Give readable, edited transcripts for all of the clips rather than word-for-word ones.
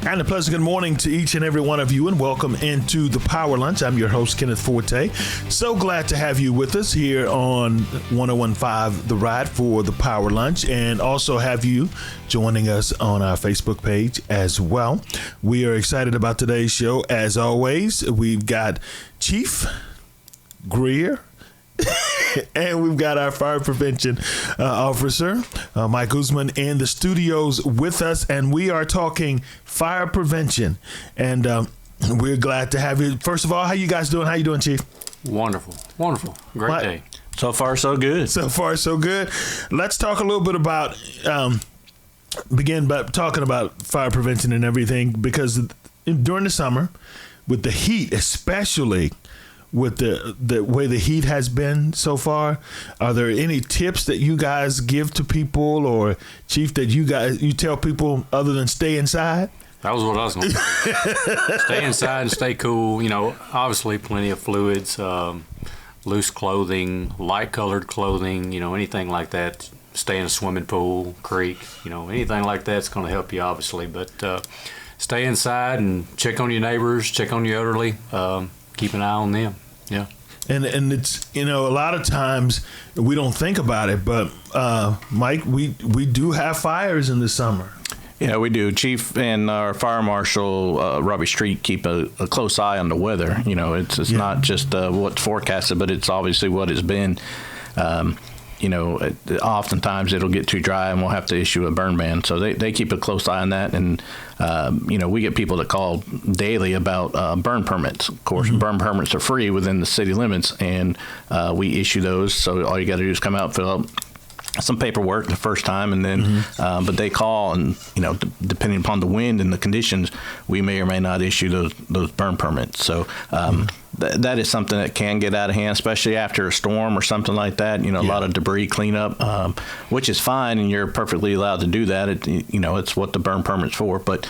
And a pleasant good morning to each and every one of you, and welcome into the Power Lunch. I'm your host, Kenneth Forte. So glad to have you with us here on 101.5 The Ride for the Power Lunch, and also have you joining us on our Facebook page as well. We are excited about today's show. As always, we've got Chief Greer, and we've got our fire prevention officer, Mike Osman, in the studios with us, and we are talking fire prevention. And we're glad to have you. First of all, how you guys doing? How you doing, Chief? Wonderful. Great day. So far, so good. So far, so good. Let's talk a little bit about, begin by talking about fire prevention and everything, because during the summer, with the heat, especially with the way the heat has been so far, are there any tips that you guys give to people, or Chief, that you tell people other than stay inside? That was what I was going to say. Stay inside and stay cool. You know, obviously plenty of fluids, loose clothing, light colored clothing, you know, anything like that. Stay in a swimming pool, creek, you know, anything like that's going to help you, obviously. But stay inside and check on your neighbors, check on your elderly, keep an eye on them. Yeah. And it's, you know, a lot of times we don't think about it, but Mike, we do have fires in the summer. Yeah, we do. Chief and our fire marshal, Robbie Street, keep a close eye on the weather. You know, it's not just what's forecasted, but it's obviously what it's been. You know, oftentimes it'll get too dry and we'll have to issue a burn ban. So they keep a close eye on that. And, you know, we get people that call daily about burn permits. Of course, burn permits are free within the city limits, and we issue those. So all you got to do is come out, fill out some paperwork the first time, and then but they call, and you know, depending upon the wind and the conditions, we may or may not issue those burn permits. So that is something that can get out of hand, especially after a storm or something like that. You know, a lot of debris cleanup, which is fine, and you're perfectly allowed to do that. You know, it's what the burn permit's for. But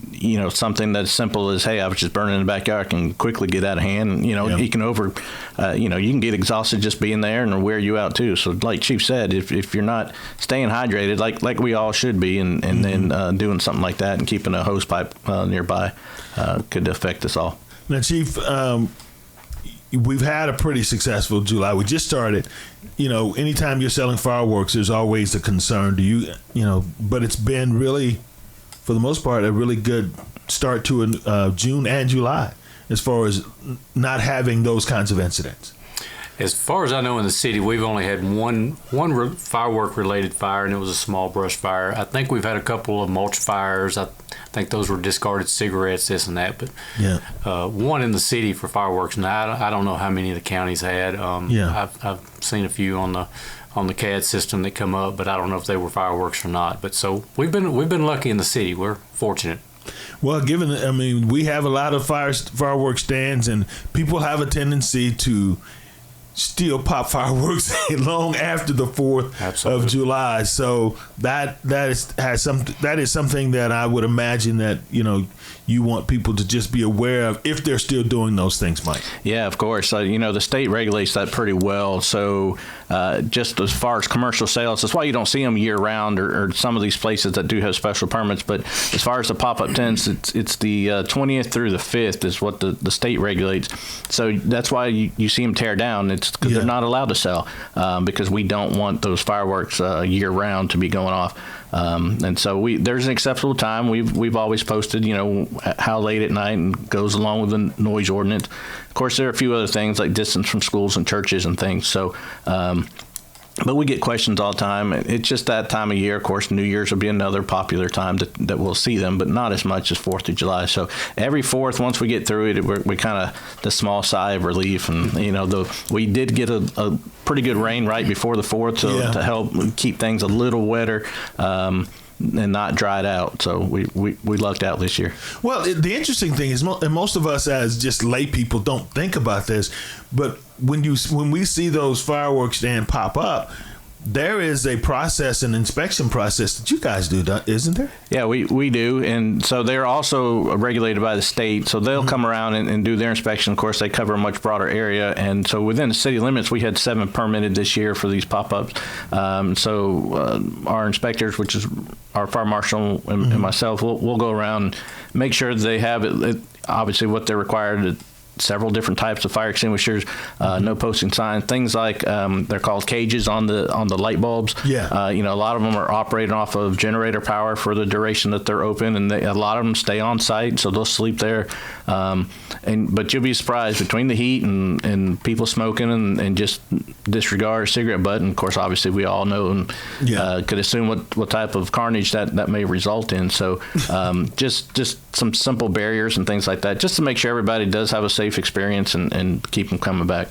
you know, something that's simple as, hey, I was just burning in the backyard, can quickly get out of hand. You know, you can you know, you can get exhausted just being there, and it'll wear you out too. So like Chief said, if you're not staying hydrated, like we all should be, and then doing something like that and keeping a hose pipe nearby could affect us all. Now, Chief, we've had a pretty successful July. We just started. You know, anytime you're selling fireworks, there's always a concern. You know, but it's been really, for the most part, a really good start to June and July as far as not having those kinds of incidents. As far as I know, in the city, we've only had one firework-related fire, and it was a small brush fire. I think we've had a couple of mulch fires. I think those were discarded cigarettes, this and that. But one in the city for fireworks. Now, I don't know how many the counties had. I've seen a few on the CAD system that come up, but I don't know if they were fireworks or not. But so we've been lucky in the city. We're fortunate. Well, we have a lot of fireworks stands, and people have a tendency to still pop fireworks long after the 4th of July. So that is something that I would imagine that, you know, you want people to just be aware of if they're still doing those things, Mike. Yeah, of course. You know, the state regulates that pretty well. So just as far as commercial sales, that's why you don't see them year round, or some of these places that do have special permits. But as far as the pop-up tents, it's the 20th through the 5th is what the state regulates. So that's why you see them tear down. It's because they're not allowed to sell, because we don't want those fireworks year round to be going off. And so there's an acceptable time. We've always posted, you know, how late at night, and goes along with the noise ordinance. Of course, there are a few other things like distance from schools and churches and things. So, but we get questions all the time. It's just that time of year. Of course, New Year's will be another popular time that we'll see them, but not as much as 4th of July. So every 4th, once we get through it, we kind of the small sigh of relief. And, you know, we did get a pretty good rain right before the 4th to help keep things a little wetter. And not dried out, so we lucked out this year. Well, the interesting thing is, and most of us as just lay people don't think about this, but when we see those fireworks stand pop up, there is a process, an inspection process that you guys do, isn't there? Yeah, we do. And so they're also regulated by the state. So they'll come around and do their inspection. Of course, they cover a much broader area. And so within the city limits, we had 7 permitted this year for these pop-ups. Our inspectors, which is our fire marshal and myself, we'll go around, make sure that they have obviously what they're required to, several different types of fire extinguishers, no posting sign, things like they're called cages on the light bulbs. Yeah. A lot of them are operating off of generator power for the duration that they're open, and a lot of them stay on site, so they'll sleep there. But you'll be surprised between the heat and people smoking and just disregard a cigarette butt. And of course, obviously, we all know and could assume what type of carnage that may result in. So just some simple barriers and things like that, just to make sure everybody does have a safe experience and keep them coming back.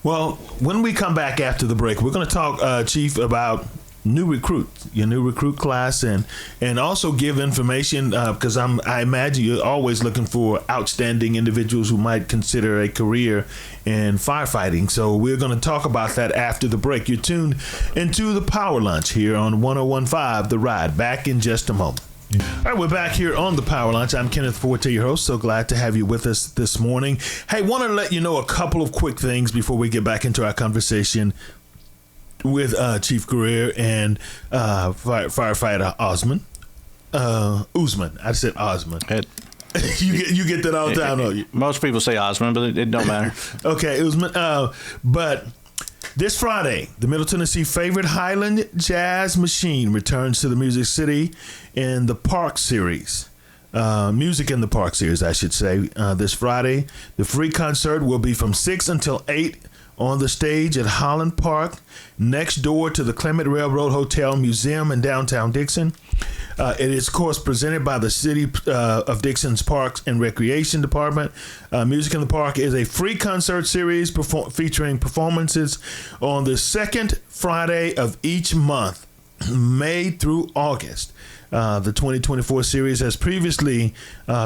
Well, when we come back after the break, we're going to talk, Chief, about your new recruit class, and also give information because I imagine you're always looking for outstanding individuals who might consider a career in firefighting. So we're going to talk about that after the break. You're tuned into the Power Lunch here on 101.5 The Ride. Back in just a moment. All right, we're back here on the Power Lunch. I'm Kenneth Forte, your host. So glad to have you with us this morning. Hey, want to let you know a couple of quick things before we get back into our conversation with Chief Greer and firefighter Osman. Usman. I said Osman. You get that all the time, don't you? Most people say Osman, but it don't matter. Okay, Usman. But this Friday, the Middle Tennessee favorite Highland Jazz Machine returns to the Music City in the Park Series. Music in the Park Series, I should say. This Friday, the free concert will be from 6 until 8 on the stage at Holland Park, next door to the Clement Railroad Hotel Museum in downtown Dickson. It is, of course, presented by the City of Dickson's Parks and Recreation Department. Music in the Park is a free concert series featuring performances on the second Friday of each month, May through August. The 2024 series has previously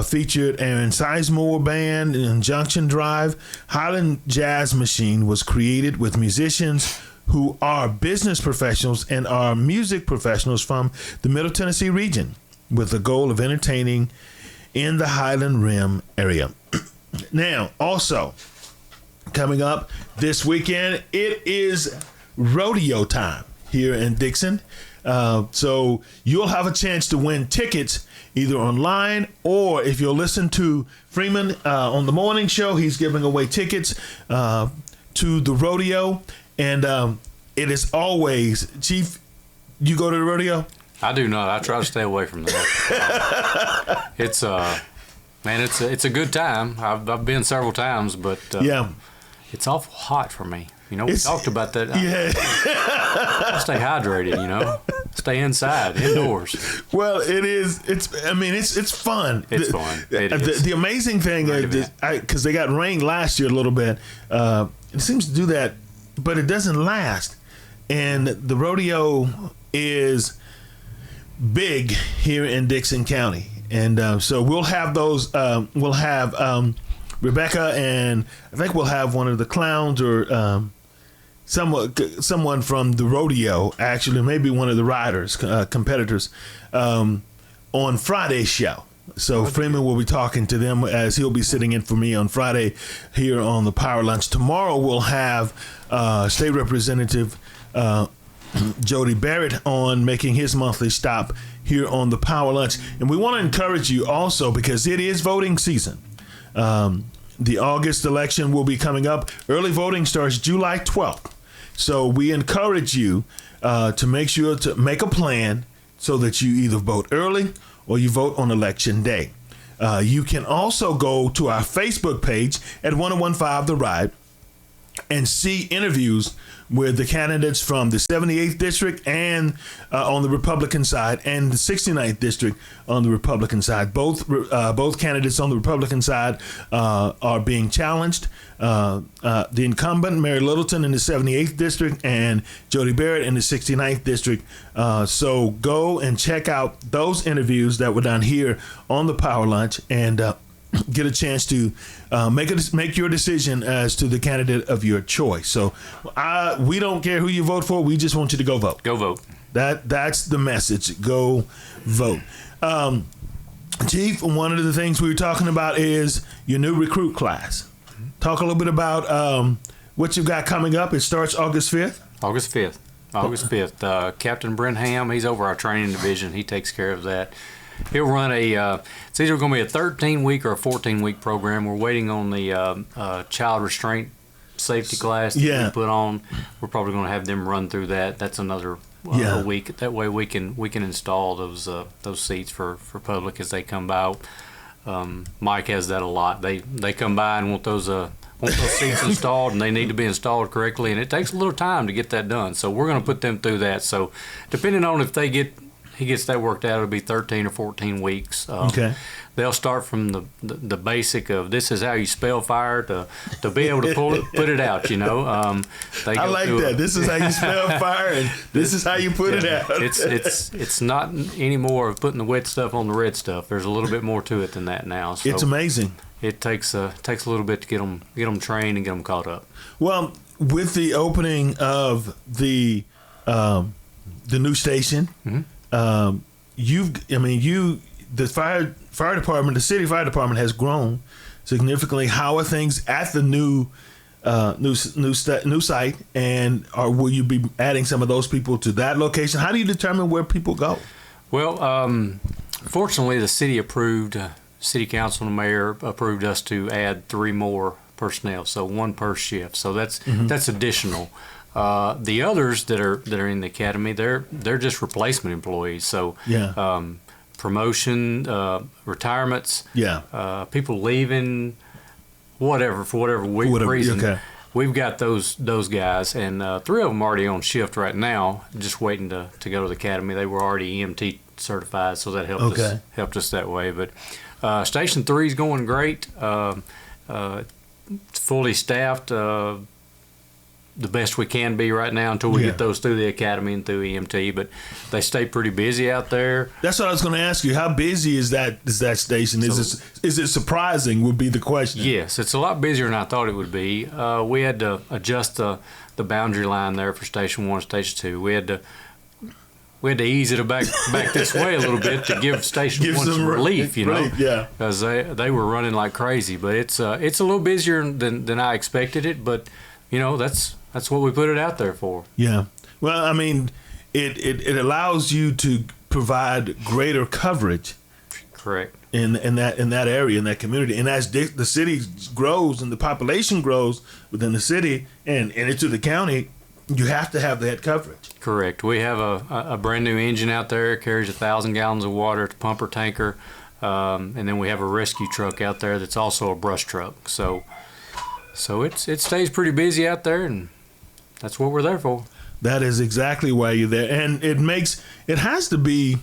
featured Aaron Sizemore Band in Junction Drive. Highland Jazz Machine was created with musicians who are business professionals and are music professionals from the Middle Tennessee region, with the goal of entertaining in the Highland Rim area. Now, also, coming up this weekend, it is rodeo time here in Dickson. So you'll have a chance to win tickets either online, or if you'll listen to Freeman on the morning show, he's giving away tickets to the rodeo. And it is always, Chief, you go to the rodeo? I do not. I try to stay away from that. It's a good time. I've been several times, but it's awful hot for me. We talked about that. Yeah. Stay hydrated, Stay inside, indoors. Well, it is. It's fun. It's fun. It is. The amazing thing, because they got rain last year a little bit, it seems to do that, but it doesn't last. And the rodeo is big here in Dickson County. And so we'll have those. We'll have Rebecca, and I think we'll have one of the clowns or someone from the rodeo, actually, maybe one of the riders, competitors, on Friday's show. So Freeman will be talking to them as he'll be sitting in for me on Friday here on the Power Lunch. Tomorrow we'll have State Representative Jody Barrett on, making his monthly stop here on the Power Lunch. And we want to encourage you also, because it is voting season. The August election will be coming up. Early voting starts July 12th. So we encourage you to make sure to make a plan so that you either vote early or you vote on election day. You can also go to our Facebook page at 1015 The Ride and see interviews with the candidates from the 78th District and on the Republican side, and the 69th District on the Republican side. Both candidates on the Republican side are being challenged. The incumbent, Mary Littleton, in the 78th District, and Jody Barrett in the 69th District. So go and check out those interviews that were done here on the Power Lunch, and get a chance to make your decision as to the candidate of your choice. So we don't care who you vote for. We just want you to go vote. Go vote. That's the message. Go vote. Chief, one of the things we were talking about is your new recruit class. Talk a little bit about what you've got coming up. It starts August 5th. August 5th. Captain Brenham, he's over our training division. He takes care of that. He'll run it's either going to be a 13-week or a 14-week program. We're waiting on the child restraint safety class that we put on. We're probably going to have them run through that. That's another a week. That way we can install those seats for public as they come by. Mike has that a lot. They come by and want those seats installed, and they need to be installed correctly, and it takes a little time to get that done. So we're going to put them through that. So depending on if he gets that worked out, it'll be 13 or 14 weeks. Okay. They'll start from the basic of this is how you spell fire to be able to put it out. I like that. This is how you spell fire, and this is how you put it out. It's not anymore of putting the wet stuff on the red stuff. There's a little bit more to it than that now. So it's amazing. It takes a little bit to get them trained and get them caught up. Well, with the opening of the new station. Mm-hmm. The fire department, the city fire department has grown significantly. How are things at the new site, and will you be adding some of those people to that location? How do you determine where people go? Well, fortunately, the city council and the mayor approved us to add 3 more personnel, so 1 per shift. So that's additional. The others that are in the academy, they're just replacement employees. So promotion, retirements, people leaving, for whatever reason. Okay. We've got those guys, and 3 of them already on shift right now, just waiting to go to the academy. They were already EMT certified, so that helped us that way. But Station 3 is going great. It's fully staffed. The best we can be right now until we get those through the academy and through EMT, but they stay pretty busy out there. That's what I was going to ask you. How busy is that station? Is it surprising would be the question. Yes, it's a lot busier than I thought it would be. We had to adjust the boundary line there for Station 1 and Station 2. We had to ease it back this way a little bit to give Station 1 some relief, because they were running like crazy. But it's a little busier than I expected it, but that's what we put it out there for. Yeah. Well, I mean, it allows you to provide greater coverage. Correct. In that area, in that community, and as the city grows and the population grows within the city and into the county, you have to have that coverage. Correct. We have a brand new engine out there. It carries 1,000 gallons of water. It's a pumper tanker, and then we have a rescue truck out there that's also a brush truck. So it stays pretty busy out there, and that's what we're there for. That is exactly why you're there, and it has to be.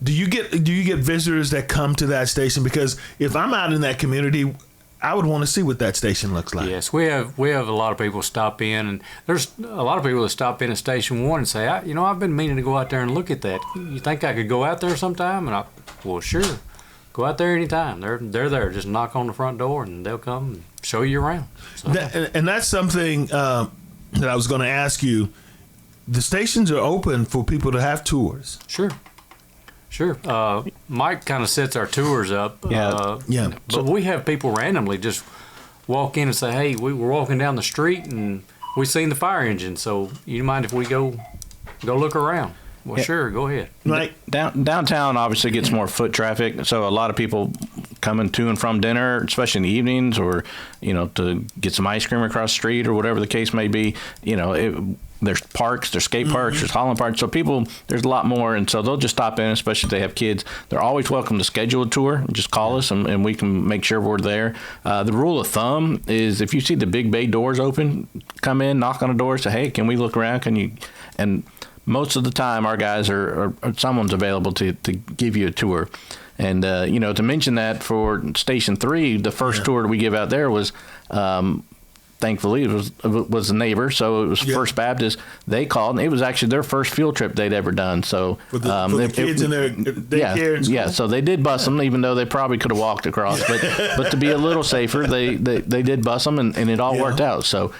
Do you get visitors that come to that station? Because if I'm out in that community, I would want to see what that station looks like. Yes, we have a lot of people stop in, and there's a lot of people that stop in at Station 1 and say, I've been meaning to go out there and look at that. You think I could go out there sometime? And well, sure. Go out there anytime. They're there. Just knock on the front door, and they'll come and show you around. So. And that's something that I was going to ask you. The stations are open for people to have tours. Sure. Mike kind of sets our tours up. But we have people randomly just walk in and say, hey, we were walking down the street, and we seen the fire engine. So you mind if we go look around? Well, sure, go ahead. Like downtown obviously gets more foot traffic, so a lot of people coming to and from dinner, especially in the evenings, or to get some ice cream across the street or whatever the case may be. There's parks, there's skate parks, there's Holland Parks, so there's a lot more, and so they'll just stop in, especially if they have kids. They're always welcome to schedule a tour. Just call us, and we can make sure we're there. The rule of thumb is if you see the big bay doors open, come in, knock on the door, say, hey, can we look around? Can you? And most of the time, our guys are someone's available to give you a tour. And, to mention that for Station 3, the first tour that we give out there was thankfully, it was a neighbor, so it was First Baptist. They called, and it was actually their first field trip they'd ever done. So for the kids in their daycare and school? Yeah, so they did bus them, even though they probably could have walked across. But to be a little safer, they did bus them, and it all worked out. So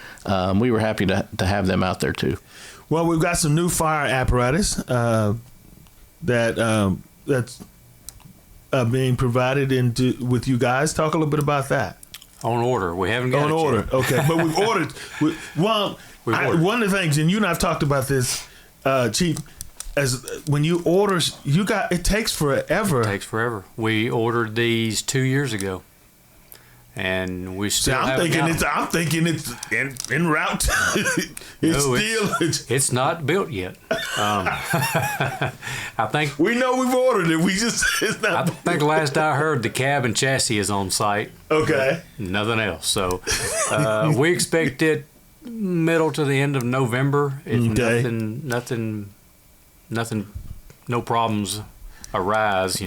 we were happy to have them out there, too. Well, we've got some new fire apparatus that's being provided with you guys. Talk a little bit about that. On order. We haven't got on it order. Yet. Okay, but we've ordered. One of the things, and you and I've talked about this, Chief, as when you order, it takes forever. It takes forever. We ordered these 2 years ago, and we still. I'm thinking it's en route. It's not built yet. I think we know we've ordered it. It's not. I think last I heard, the cab and chassis is on site. Okay. Nothing else. So we expect it middle to the end of November. If nothing, no problems arise.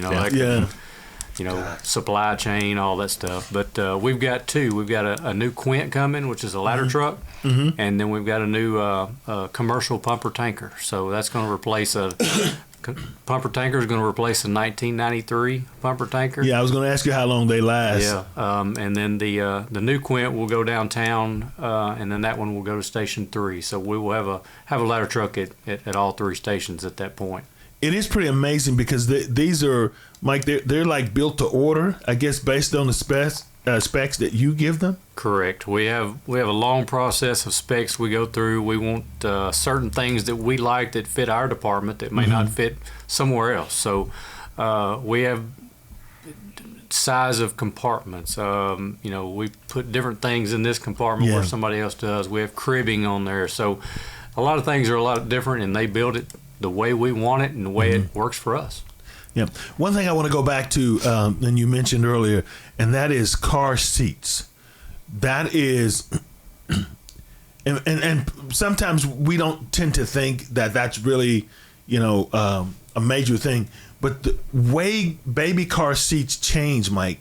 Supply chain, all that stuff. But we've got two. We've got a new Quint coming, which is a ladder truck, and then we've got a new commercial pumper tanker. So that's going to replace pumper tanker is going to replace a 1993 pumper tanker. Yeah, I was going to ask you how long they last. Yeah, and then the new Quint will go downtown, and then that one will go to Station 3. So we will have a ladder truck at all three stations at that point. It is pretty amazing because these are, Mike, they're like built to order, I guess, based on the specs that you give them? Correct. We have a long process of specs we go through. We want certain things that we like that fit our department that may not fit somewhere else. So we have size of compartments. We put different things in this compartment where somebody else does. We have cribbing on there. So a lot of things are a lot different, and they build it the way we want it and the way it works for us. Yeah. One thing I want to go back to, and you mentioned earlier, and that is car seats. That is, and sometimes we don't tend to think that that's really, a major thing. But the way baby car seats change, Mike,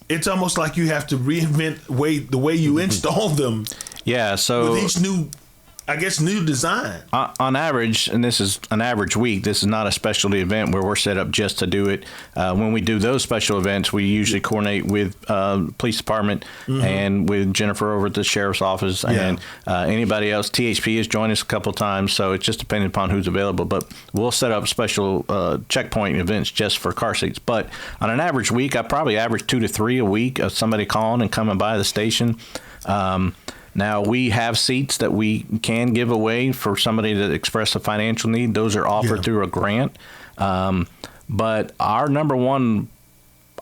it's almost like you have to reinvent the way you install them. Yeah. So with each new design. On average, and this is an average week, this is not a specialty event where we're set up just to do it. When we do those special events, we usually coordinate with police department and with Jennifer over at the sheriff's office and anybody else. THP has joined us a couple of times, so it's just depending upon who's available. But we'll set up special checkpoint events just for car seats. But on an average week, I probably average 2 to 3 a week of somebody calling and coming by the station. Now, we have seats that we can give away for somebody that express a financial need. Those are offered through a grant. But our number one,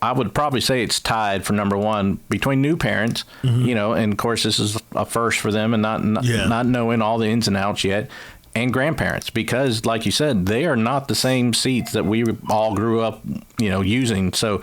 I would probably say it's tied for number one between new parents, and of course this is a first for them and not knowing all the ins and outs yet, and grandparents, because like you said, they are not the same seats that we all grew up, using. So,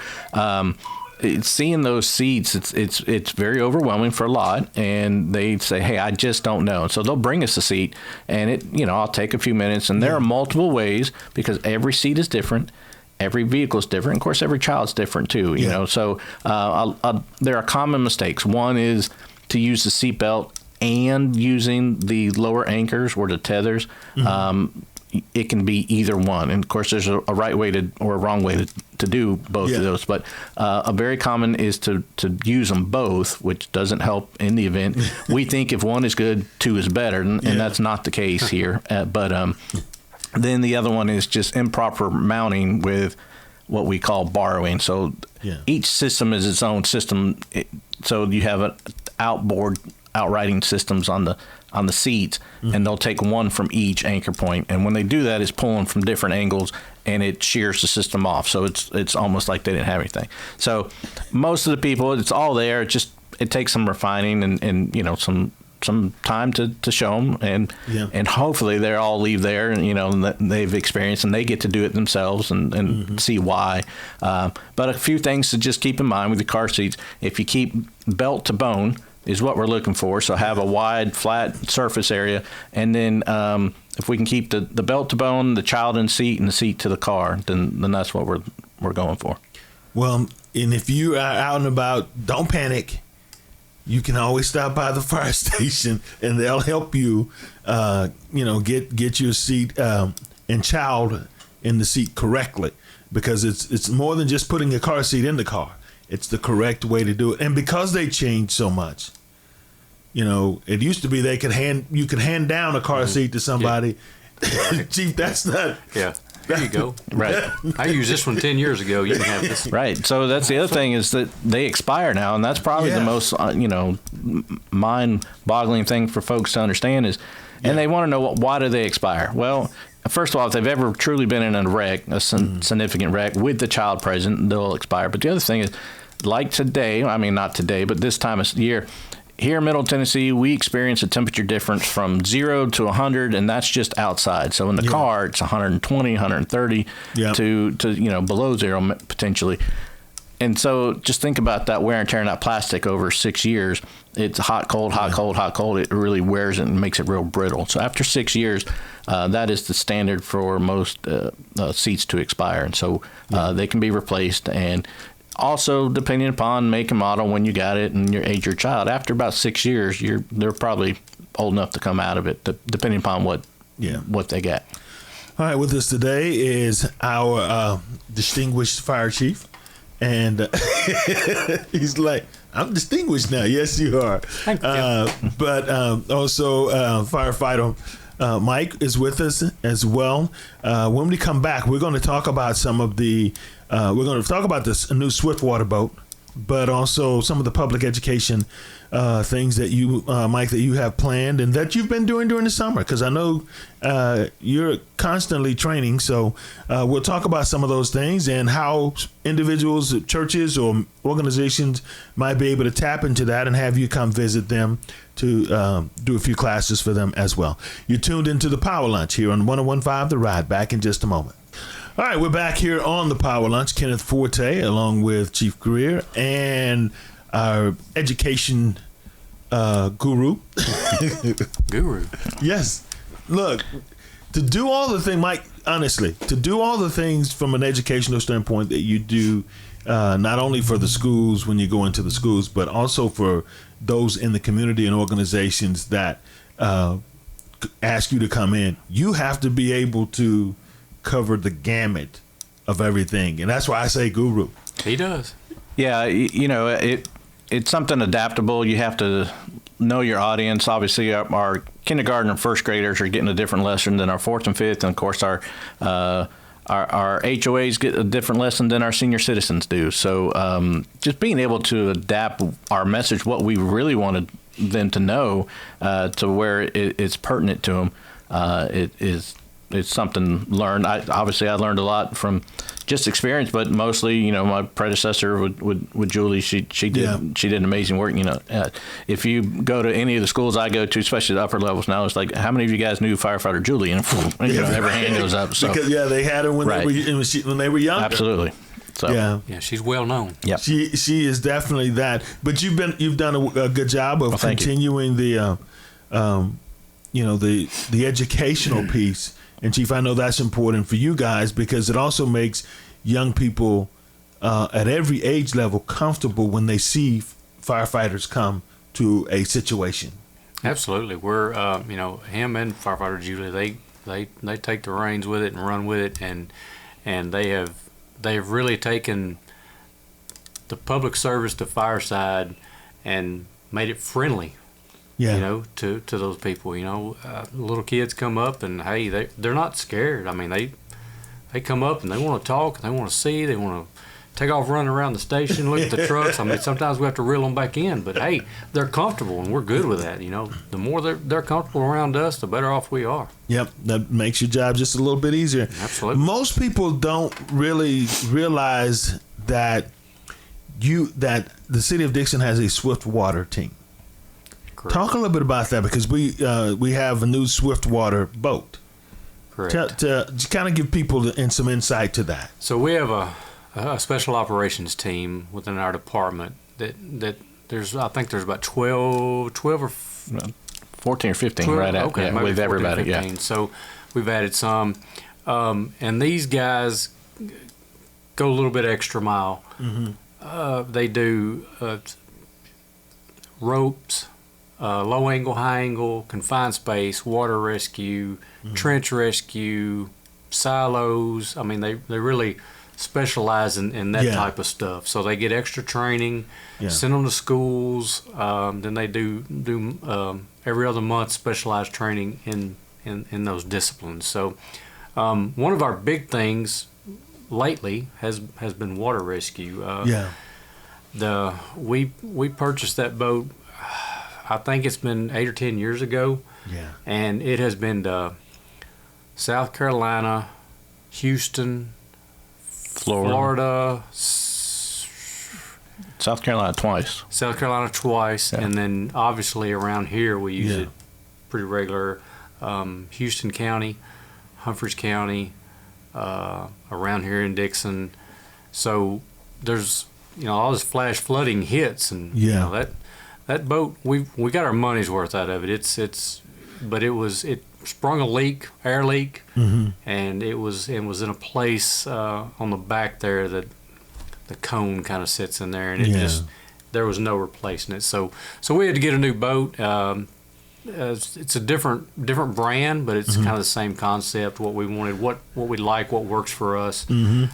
seeing those seats, it's very overwhelming for a lot, and they say, "Hey, I just don't know." So they'll bring us a seat, and I'll take a few minutes, and there are multiple ways because every seat is different, every vehicle is different, of course, every child's different too. So there are common mistakes. One is to use the seatbelt and using the lower anchors or the tethers. It can be either one, and of course, there's a right way or a wrong way to do both of those. But a very common is to use them both, which doesn't help in the event. We think if one is good, two is better, and that's not the case here. But then the other one is just improper mounting with what we call borrowing. So each system is its own system. So you have an outriding systems on the seats, and they'll take one from each anchor point. And when they do that, it's pulling from different angles, and it shears the system off. So it's almost like they didn't have anything. So most of the people, it's all there. It takes some refining and some time to show them, and hopefully they all leave there and they've experienced and they get to do it themselves and see why. But a few things to just keep in mind with the car seats: if you keep belt to bone is what we're looking for. So have a wide, flat surface area. And then if we can keep the belt to bone, the child in the seat, and the seat to the car, then that's what we're going for. Well, and if you are out and about, don't panic. you can always stop by the fire station and they'll help you, get your seat and child in the seat correctly, because it's more than just putting a car seat in the car. It's the correct way to do it. And because they changed so much, it used to be you could hand down a car seat to somebody. Yeah. Chief, that's not. Yeah. There you go. Right. I used this one 10 years ago. You can have this. Right. So that's the other thing, is that they expire now, and that's probably the most mind-boggling thing for folks to understand is, and they want to know why do they expire? Well, first of all, if they've ever truly been in a wreck, a significant wreck with the child present, they'll expire. But the other thing is, like today, I mean not today, but this time of year, here in Middle Tennessee, we experience a temperature difference from 0 to 100, and that's just outside. So in the car, it's 120, 130 to below zero potentially. And so just think about that wear and tear on that plastic over 6 years. It's hot, cold, hot, cold, hot, cold. It really wears it and makes it real brittle. So after 6 years, that is the standard for most seats to expire. And so they can be replaced. And also, depending upon make and model, when you got it and your age of your child, after about 6 years, they're probably old enough to come out of it, depending upon what they got. All right, with us today is our distinguished fire chief, and he's like, "I'm distinguished now." Yes, you are. Thank you. But also, firefighter Mike is with us as well. When we come back, we're going to talk about some of the. We're going to talk about this new Swiftwater boat, but also some of the public education things that you, Mike, that you have planned and that you've been doing during the summer, because I know you're constantly training. So we'll talk about some of those things and how individuals, churches, or organizations might be able to tap into that and have you come visit them to do a few classes for them as well. You're tuned into the Power Lunch here on 101.5 The Ride. Back in just a moment. All right, we're back here on the Power Lunch. Kenneth Forte, along with Chief Greer and our education guru. Guru. Yes. Look, to do all the things, Mike, honestly, to do all the things from an educational standpoint that you do, not only for the schools when you go into the schools, but also for those in the community and organizations that ask you to come in, you have to be able to cover the gamut of everything, and that's why I say guru. He does. Yeah, it's something adaptable. You have to know your audience. Obviously, our kindergarten and first graders are getting a different lesson than our fourth and fifth, and of course our HOAs get a different lesson than our senior citizens do. So just being able to adapt our message, what we really wanted them to know, to where it's pertinent to them, it's something learned. I learned a lot from just experience, but mostly, my predecessor with Julie, she did amazing work. If you go to any of the schools I go to, especially the upper levels now, it's like, how many of you guys knew firefighter Julie? And every hand goes up. So because they had her when they were younger. Absolutely. So yeah, she's well known. Yeah, she is definitely that. But you've done a good job of continuing the educational piece. And Chief, I know that's important for you guys because it also makes young people at every age level comfortable when they see firefighters come to a situation. Absolutely. We're, him and firefighter Julie, they take the reins with it and run with it, and they've really taken the public service to fireside and made it friendly. Yeah. To those people, little kids come up and, hey, they're not scared. I mean, they come up and they want to talk, and they want to see, they want to take off running around the station, look at the trucks. I mean, sometimes we have to reel them back in, but hey, they're comfortable, and we're good with that. The more they're comfortable around us, the better off we are. Yep, that makes your job just a little bit easier. Absolutely. Most people don't really realize that the city of Dickson has a swift water team. Correct. Talk a little bit about that, because we have a new Swiftwater boat. Correct. To kind of give people some insight to that. So we have a special operations team within our department that there's about 12 or 14 or 15 12, right at okay, with 14, everybody. 15. Yeah. So we've added some, and these guys go a little bit extra mile. Mm-hmm. They do. ropes, low angle, high angle, confined space, water rescue, trench rescue, silos. I mean, they really specialize in that type of stuff. So they get extra training, send them to schools. Then they do every other month specialized training in those disciplines. So one of our big things lately has been water rescue. We purchased that boat. I think it's been 8 or 10 years ago. Yeah. And it has been to South Carolina, Houston, Florida, South Carolina twice. And then obviously around here we use it pretty regular. Houston County, Humphreys County, around here in Dickson. So there's all this flash flooding hits, and that boat we got our money's worth out of it. But it sprung a leak, air leak, and it was in a place on the back there that the cone kind of sits in there, and there was no replacing it. So we had to get a new boat. It's a different brand, but it's kind of the same concept. What we wanted, what we like, what works for us.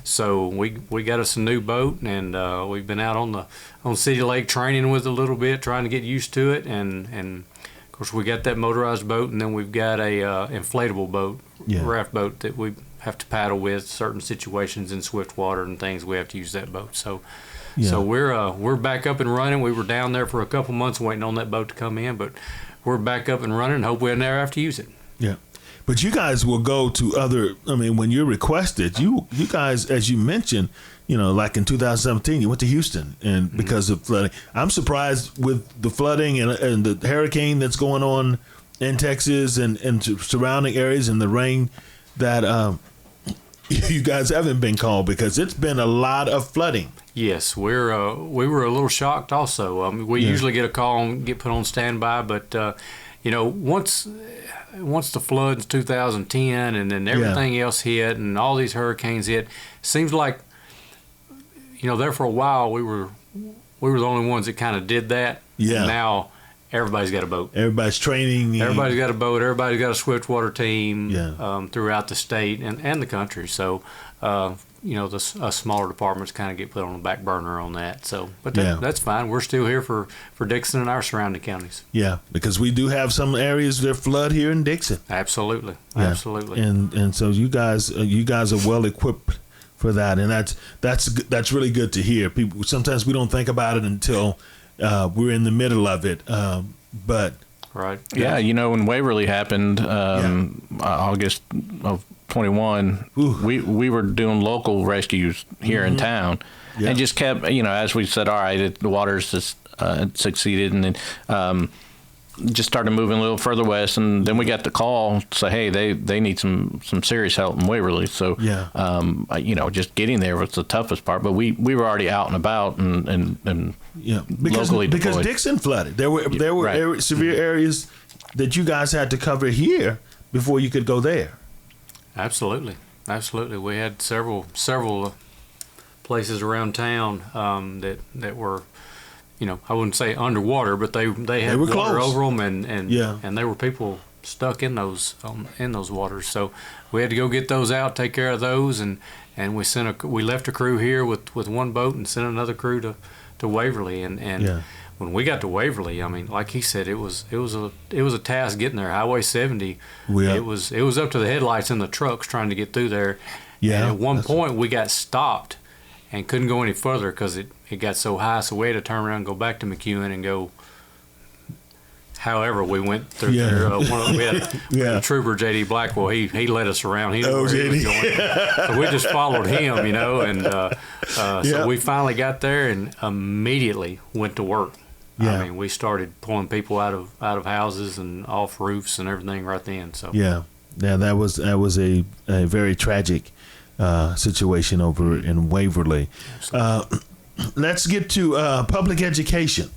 So we got us a new boat, and we've been out on City Lake training with it a little bit, trying to get used to it, and of course we got that motorized boat, and then we've got a inflatable boat, raft boat that we have to paddle with certain situations in swift water and things. We have to use that boat. So we're back up and running. We were down there for a couple months waiting on that boat to come in, but we're back up and running, and hope we'll never have to use it. Yeah. But you guys will go to when you're requested, you guys, as you mentioned, like in 2017, you went to Houston and because of flooding. I'm surprised with the flooding and the hurricane that's going on in Texas and surrounding areas and the rain that you guys haven't been called, because it's been a lot of flooding. Yes, we were a little shocked also. We usually get a call and get put on standby, but once the floods 2010 and then everything else hit and all these hurricanes hit, seems like there for a while we were the only ones that kind of did that. Yeah. And now everybody's got a boat. Everybody's training. Everybody's got a boat. Everybody's got a swiftwater team throughout the state and the country. So. The smaller departments kind of get put on the back burner on that. So, but that's fine. We're still here for Dickson and our surrounding counties. Yeah, because we do have some areas that flood here in Dickson. Absolutely, absolutely. And so you guys are well equipped for that, and that's really good to hear. People sometimes we don't think about it until we're in the middle of it, but. Right. Yeah, when Waverly happened, August of 21, we were doing local rescues here in town, and just kept, as we said, all right, the water's just succeeded, and then just started moving a little further west, and then we got the call to say, hey, they need some serious help in Waverly. So, just getting there was the toughest part, but we were already out and about and locally deployed. Because Dickson flooded. There were severe areas that you guys had to cover here before you could go there. Absolutely. We had several places around town that were, I wouldn't say underwater, but they had water close over them, and there were people stuck in those waters. So we had to go get those out, take care of those, and we left a crew here with one boat and sent another crew to Waverly, and when we got to Waverly, I mean, like he said, it was a task getting there. Highway 70, it was up to the headlights in the trucks trying to get through there. Yeah. And at one point, we got stopped and couldn't go any further because it got so high. So we had to turn around and go back to McEwen and go. However, we went through there. We had Trooper J.D. Blackwell. He led us around. He knew where he was going. So we just followed him, and so we finally got there and immediately went to work. Yeah. I mean, we started pulling people out of houses and off roofs and everything right then. So that was a very tragic situation over in Waverly. Let's get to public education.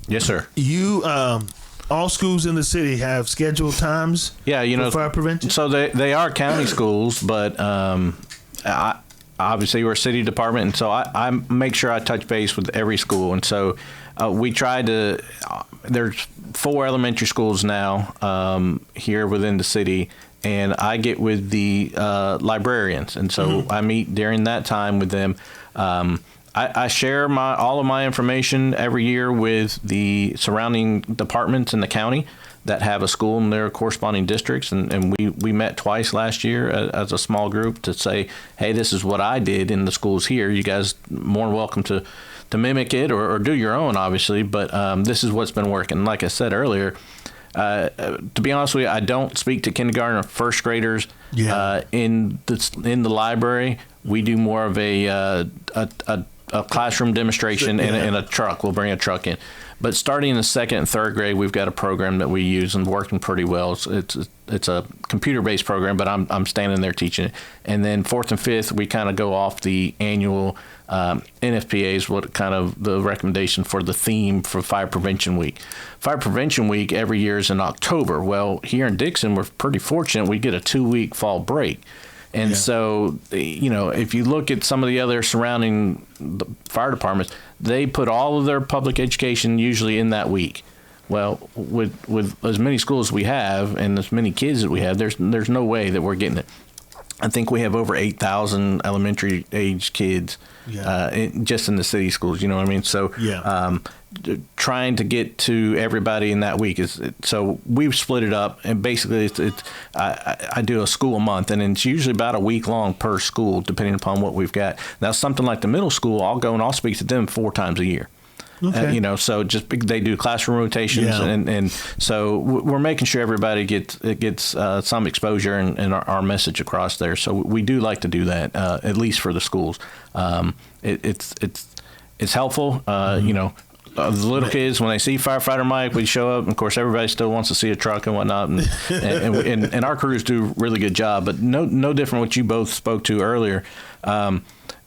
Yes, sir. You all schools in the city have scheduled times. Yeah, for fire prevention. So they are county schools, but obviously we're a city department, and so I make sure I touch base with every school. And so we try to, there's 4 elementary schools now here within the city, and I get with the librarians. And so I meet during that time with them. I share all of my information every year with the surrounding departments in the county that have a school in their corresponding districts. And we met twice last year as a small group to say, hey, this is what I did in the schools here. You guys more than welcome to mimic it or do your own, obviously. But this is what's been working. Like I said earlier, to be honest with you, I don't speak to kindergarten or first graders in the library. We do more of a classroom demonstration in a truck. We'll bring a truck in. But starting in the 2nd and 3rd grade, we've got a program that we use and working pretty well. It's a computer-based program, but I'm standing there teaching it. And then 4th and 5th, we kind of go off the annual NFPA's, what kind of the recommendation for the theme for Fire Prevention Week. Fire Prevention Week every year is in October. Well, here in Dickson, we're pretty fortunate. We get a 2-week fall break. And so, if you look at some of the other surrounding fire departments, they put all of their public education usually in that week. Well, with as many schools as we have and as many kids that we have, there's no way that we're getting it. I think we have over 8,000 elementary age kids just in the city schools. You know what I mean? So trying to get to everybody in that week so we've split it up, and basically I do a school a month, and it's usually about a week long per school depending upon what we've got. Now something like the middle school, I'll go and I'll speak to them 4 times a year. Okay. So just they do classroom rotations, and so we're making sure everybody gets some exposure and our message across there. So we do like to do that, at least for the schools. It's helpful. The little kids, when they see Firefighter Mike, we show up. And of course, everybody still wants to see a truck and whatnot, and our crews do a really good job. But no different what you both spoke to earlier.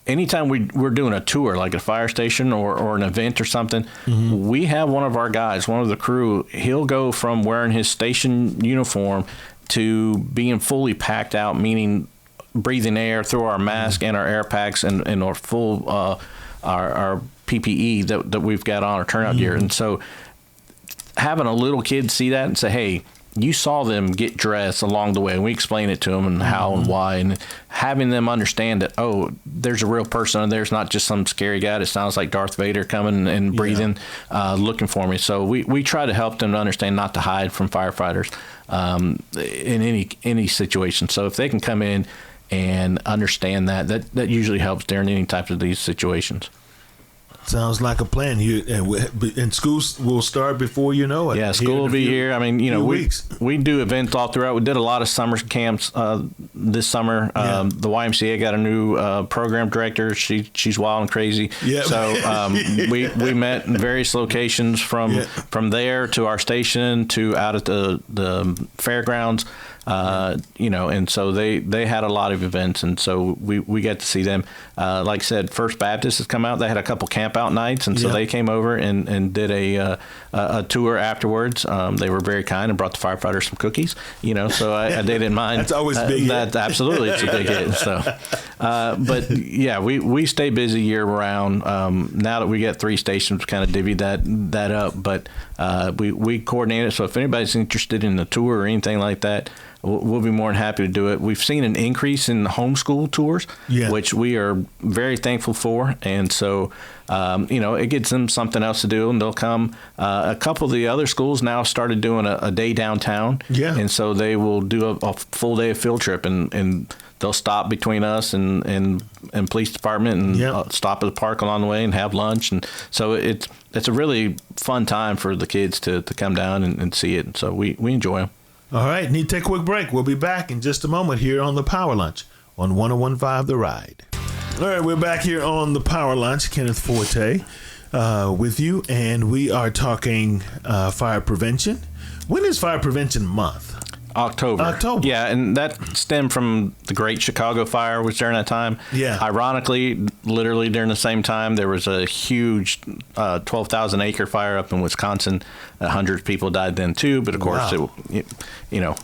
Anytime we're doing a tour, like a fire station or an event or something, we have one of our guys, one of the crew, he'll go from wearing his station uniform to being fully packed out, meaning breathing air through our mask and our air packs and our full our PPE that we've got on our turnout gear. And so having a little kid see that and say, hey, you saw them get dressed along the way, and we explain it to them and how and why, and having them understand that, oh, there's a real person in there. It's not just some scary guy that sounds like Darth Vader coming and breathing, looking for me. So we try to help them to understand not to hide from firefighters in any situation. So if they can come in and understand that usually helps during any type of these situations. Sounds like a plan. And schools will start before you know it. Yeah, school will be here. I mean, we do events all throughout. We did a lot of summer camps this summer. The YMCA got a new program director. She's wild and crazy. Yep. So we met in various locations from there to our station to out at the fairgrounds. And so they had a lot of events, and so we got to see them. Like I said, First Baptist has come out. They had a couple camp out nights, and so they came over and did a tour afterwards. They were very kind and brought the firefighters some cookies. So they didn't mind. That's always big. That absolutely, it's a big hit. So, but yeah, we stay busy year round. Now that we got 3 stations, we kind of divvy that up, but we coordinate it. So if anybody's interested in the tour or anything like that, we'll be more than happy to do it. We've seen an increase in homeschool tours, which we are very thankful for. And so, it gets them something else to do, and they'll come. A couple of the other schools now started doing a day downtown. Yeah. And so they will do a full day of field trip, and they'll stop between us and police department and stop at the park along the way and have lunch. And so it's a really fun time for the kids to come down and see it. And so we enjoy them. All right, need to take a quick break. We'll be back in just a moment here on the Power Lunch on 101.5 The Ride. All right, we're back here on the Power Lunch. Kenneth Forte with you, and we are talking fire prevention. When is Fire Prevention Month? October. Yeah, and that stemmed from the Great Chicago Fire was during that time. Yeah. Ironically, literally during the same time, there was a huge 12,000 acre fire up in Wisconsin. 100 people died then too, but of course,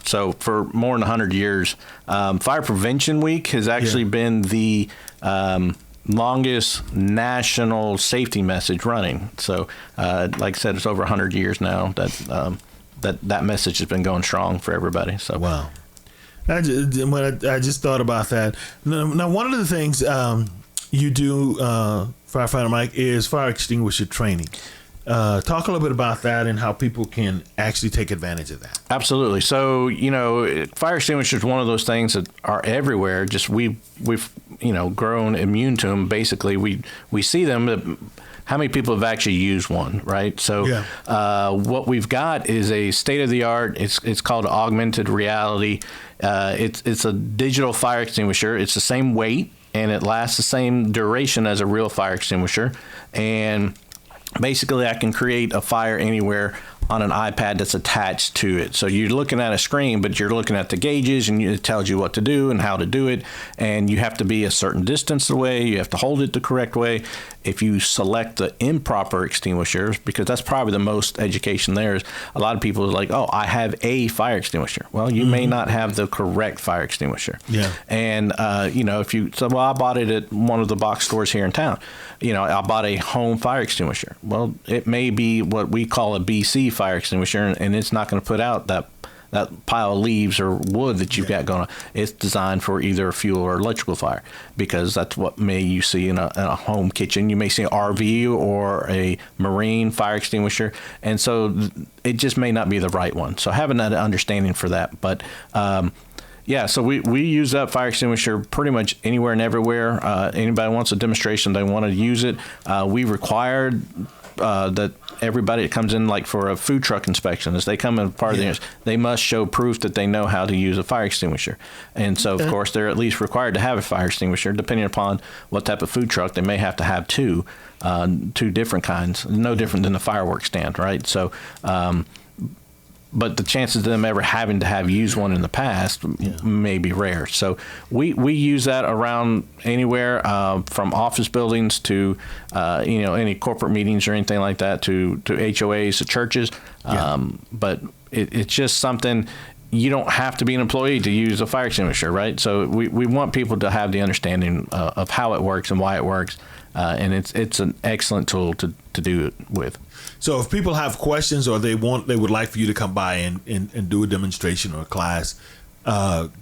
so for more than 100 years, Fire Prevention Week has actually been the longest national safety message running. So, like I said, it's over 100 years now that message has been going strong for everybody. So wow, I just thought about that. Now, one of the things you do, Firefighter Mike, is fire extinguisher training. Talk a little bit about that and how people can actually take advantage of that. Absolutely. So, fire extinguisher is one of those things that are everywhere. Just we've grown immune to them. Basically, we see them. But how many people have actually used one, right? So, what we've got is a state of the art. It's called augmented reality. It's a digital fire extinguisher. It's the same weight and it lasts the same duration as a real fire extinguisher. And basically, I can create a fire anywhere on an iPad that's attached to it. So you're looking at a screen, but you're looking at the gauges, and it tells you what to do and how to do it. And you have to be a certain distance away. You have to hold it the correct way. If you select the improper extinguishers, because that's probably the most education there is, a lot of people are like, oh, I have a fire extinguisher. Well, you may not have the correct fire extinguisher. Yeah. And, if you say, well, I bought it at one of the box stores here in town. I bought a home fire extinguisher. Well, it may be what we call a BC fire extinguisher, and it's not going to put out that pile of leaves or wood that you've got going on. It's designed for either a fuel or electrical fire, because that's what you see in a home kitchen. You may see an RV or a marine fire extinguisher, and so it just may not be the right one. So having that understanding for that. But so we use that fire extinguisher pretty much anywhere and everywhere. Anybody wants a demonstration, they want to use it. We required that everybody that comes in, like for a food truck inspection, as they come in part of the, they must show proof that they know how to use a fire extinguisher. And so, of course, they're at least required to have a fire extinguisher. Depending upon what type of food truck, they may have to have two different kinds, no different than the fireworks stand, right? So, but the chances of them ever having to have used one in the past may be rare. So we use that around anywhere from office buildings to any corporate meetings or anything like that to HOAs to churches. But it's just something. You don't have to be an employee to use a fire extinguisher, right? So we want people to have the understanding of how it works and why it works, and it's an excellent tool to do it with. So if people have questions or they would like for you to come by and do a demonstration or a class,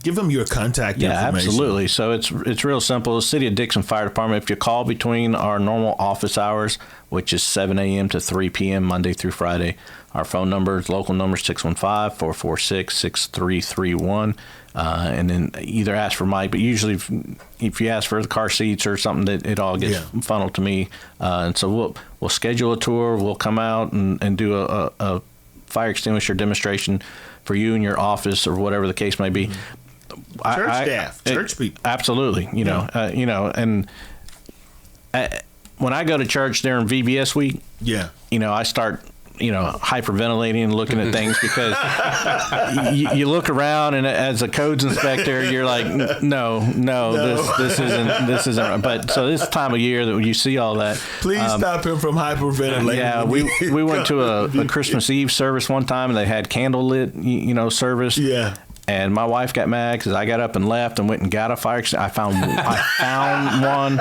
give them your contact information. Yeah, absolutely. So it's real simple. The City of Dickson Fire Department, if you call between our normal office hours, which is 7 a.m. to 3 p.m. Monday through Friday, our phone number is local number 615-446-6331. And then either ask for Mike, but usually if you ask for the car seats or something, that it all gets funneled to me. And so we'll schedule a tour. We'll come out and do a fire extinguisher demonstration for you in your office or whatever the case may be. Church staff, church people. Absolutely. And when I go to church during VBS week, I start hyperventilating and looking at things because you look around, and as a codes inspector, you're like, no. This isn't. But so this time of year that you see all that. Please stop him from hyperventilating. Yeah, we went to a Christmas Eve service one time, and they had candlelit, service. Yeah. And my wife got mad because I got up and left and went and got a fire extinguisher. I found one.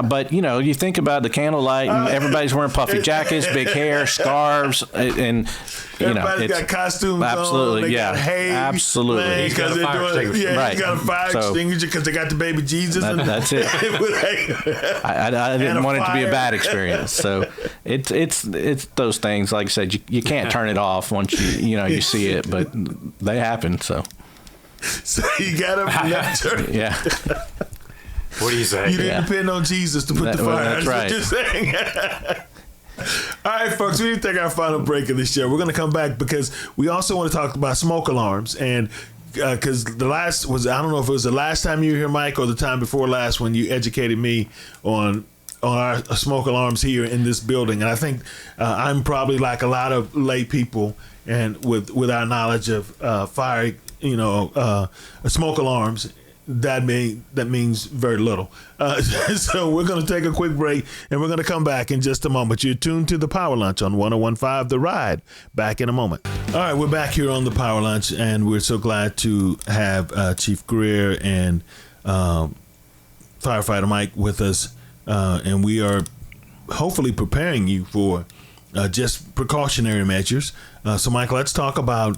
But, you think about the candlelight, and everybody's wearing puffy jackets, big hair, scarves, and, everybody's got costumes absolutely, on. They got hay. Absolutely. Because they're doing you got a fire extinguisher because they got the baby Jesus. That's it. I didn't want it to be a bad experience. So it's those things. Like I said, you can't turn it off once you see it, but they happen. So you got to left church. Yeah. What do you say? You didn't depend on Jesus to put the fire. That's right. What you're saying. All right, folks, we need to take our final break of this show. We're going to come back because we also want to talk about smoke alarms. And because I don't know if it was the last time you were here, Mike, or the time before last when you educated me on our smoke alarms here in this building, and I think I'm probably like a lot of lay people, and with our knowledge of fire, smoke alarms. That means very little. So we're going to take a quick break, and we're going to come back in just a moment. You're tuned to the Power Lunch on 101.5 The Ride. Back in a moment. All right, we're back here on the Power Lunch, and we're so glad to have Chief Greer and Firefighter Mike with us, and we are hopefully preparing you for just precautionary measures. So, Mike, let's talk about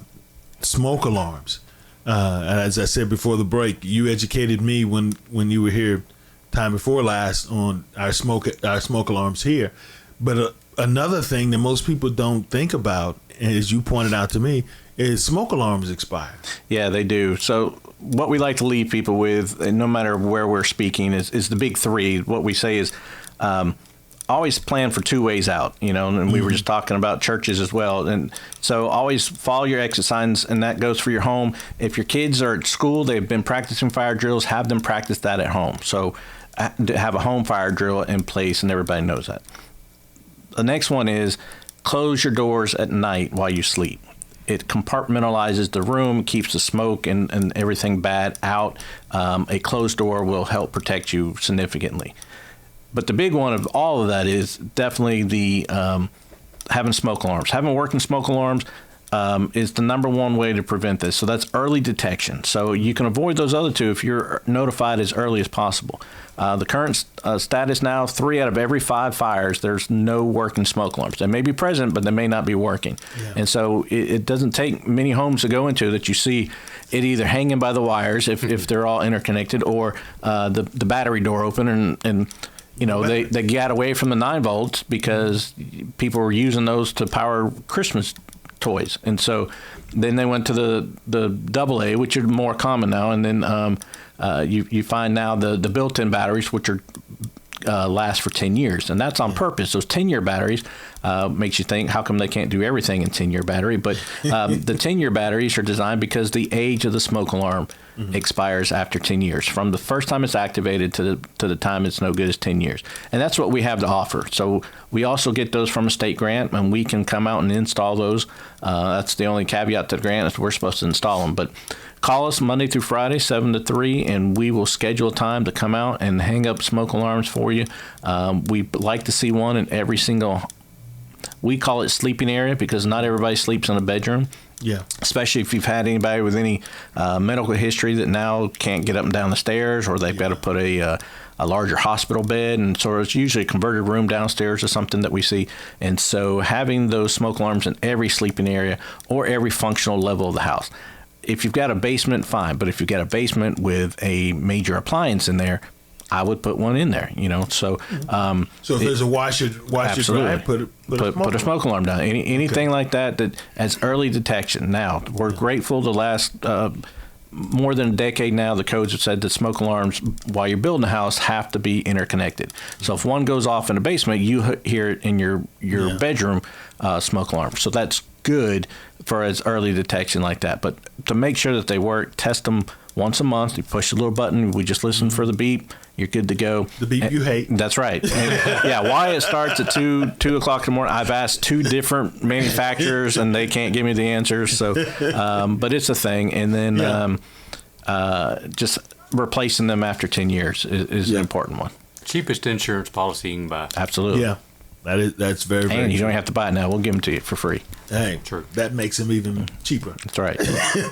smoke alarms. As I said before the break, you educated me when you were here time before last on our smoke alarms here. But another thing that most people don't think about, as you pointed out to me, is smoke alarms expire. Yeah, they do. So what we like to leave people with, and no matter where we're speaking, is the big three. What we say is always plan for 2 ways out, and we were just talking about churches as well. And so always follow your exit signs, and that goes for your home. If your kids are at school, they've been practicing fire drills, have them practice that at home. So have a home fire drill in place, and everybody knows that. The next one is close your doors at night while you sleep. It compartmentalizes the room, keeps the smoke and everything bad out. A closed door will help protect you significantly. But the big one of all of that is definitely the having smoke alarms. Having working smoke alarms is the number one way to prevent this. So that's early detection. So you can avoid those other two if you're notified as early as possible. The current status now, 3 out of every 5 fires, there's no working smoke alarms. They may be present, but they may not be working. Yeah. And so it doesn't take many homes to go into that you see it either hanging by the wires if they're all interconnected, or the battery door open and they got away from the 9 volts because people were using those to power Christmas toys. And so then they went to the AA, which are more common now. And then you find now the built-in batteries, which are last for 10 years. And that's on purpose. Those 10-year batteries makes you think, how come they can't do everything in 10-year battery? But the 10-year batteries are designed because the age of the smoke alarm expires after 10 years. From the first time it's activated to the time it's no good is 10 years. And that's what we have to offer. So we also get those from a state grant, and we can come out and install those. That's the only caveat to the grant, is we're supposed to install them. But call us Monday through Friday, 7 to 3, and we will schedule a time to come out and hang up smoke alarms for you. We like to see one in every single, we call it sleeping area, because not everybody sleeps in a bedroom. Yeah. Especially if you've had anybody with any medical history that now can't get up and down the stairs, or they've got to put a larger hospital bed. And so it's usually a converted room downstairs or something that we see. And so having those smoke alarms in every sleeping area or every functional level of the house. If you've got a basement, fine. But if you've got a basement with a major appliance in there, I would put one in there, So, so if there's a washer dry, put a smoke alarm down. Anything like that as early detection. Now, we're grateful the last more than a decade now, the codes have said that smoke alarms, while you're building a house, have to be interconnected. So if one goes off in the basement, you hear it in your bedroom smoke alarm. So that's good for as early detection like that. But to make sure that they work, test them once a month. You push the little button. We just listen for the beep. You're good to go. The beep you hate. That's right. And, why it starts at 2 o'clock in the morning. I've asked 2 different manufacturers, and they can't give me the answers. So, but it's a thing. And then just replacing them after 10 years is an important one. Cheapest insurance policy you can buy. Absolutely. Yeah. That's very, very And you true. don't have to buy it now. We'll give them to you for free. Hey, true. That makes them even cheaper. That's right.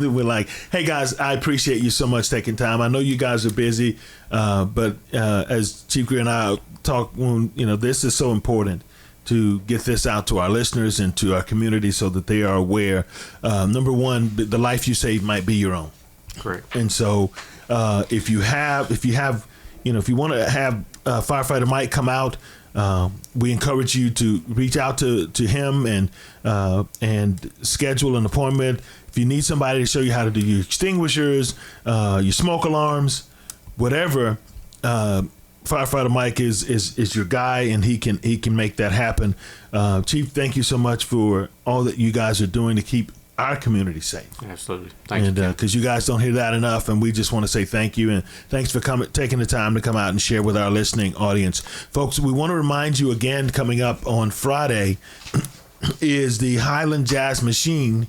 We're like, hey, guys, I appreciate you so much taking time. I know you guys are busy, but as Chief Greer and I talk, this is so important to get this out to our listeners and to our community so that they are aware. Number one, the life you save might be your own. Correct. And so if you want to have Firefighter Mike come out, we encourage you to reach out to him and schedule an appointment. If you need somebody to show you how to do your extinguishers, your smoke alarms, whatever, Firefighter Mike is your guy, and he can make that happen. Chief, thank you so much for all that you guys are doing to keep our community safe. Absolutely. Thank And you. because you guys don't hear that enough, and we just want to say thank you, and thanks for taking the time to come out and share with our listening audience. Folks, we want to remind you again, coming up on Friday is the Highland Jazz Machine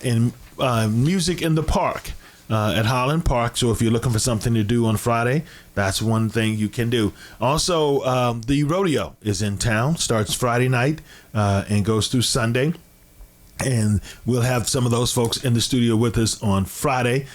in Music in the Park at Highland Park. So if you're looking for something to do on Friday, that's one thing you can do. Also, the rodeo is in town, starts Friday night and goes through Sunday. And we'll have some of those folks in the studio with us on Friday.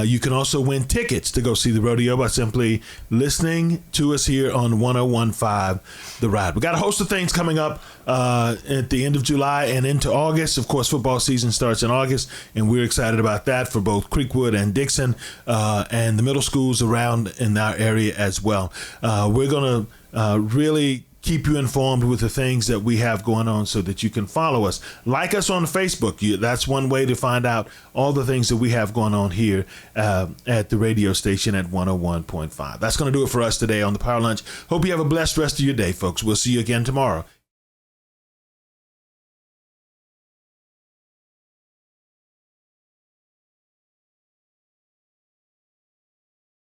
You can also win tickets to go see the rodeo by simply listening to us here on 101.5 The Ride. We got a host of things coming up at the end of July and into August. Of course, football season starts in August, and we're excited about that for both Creekwood and Dickson and the middle schools around in our area as well. We're going to really keep you informed with the things that we have going on so that you can follow us. Like us on Facebook. That's one way to find out all the things that we have going on here at the radio station at 101.5. That's going to do it for us today on the Power Lunch. Hope you have a blessed rest of your day, folks. We'll see you again tomorrow.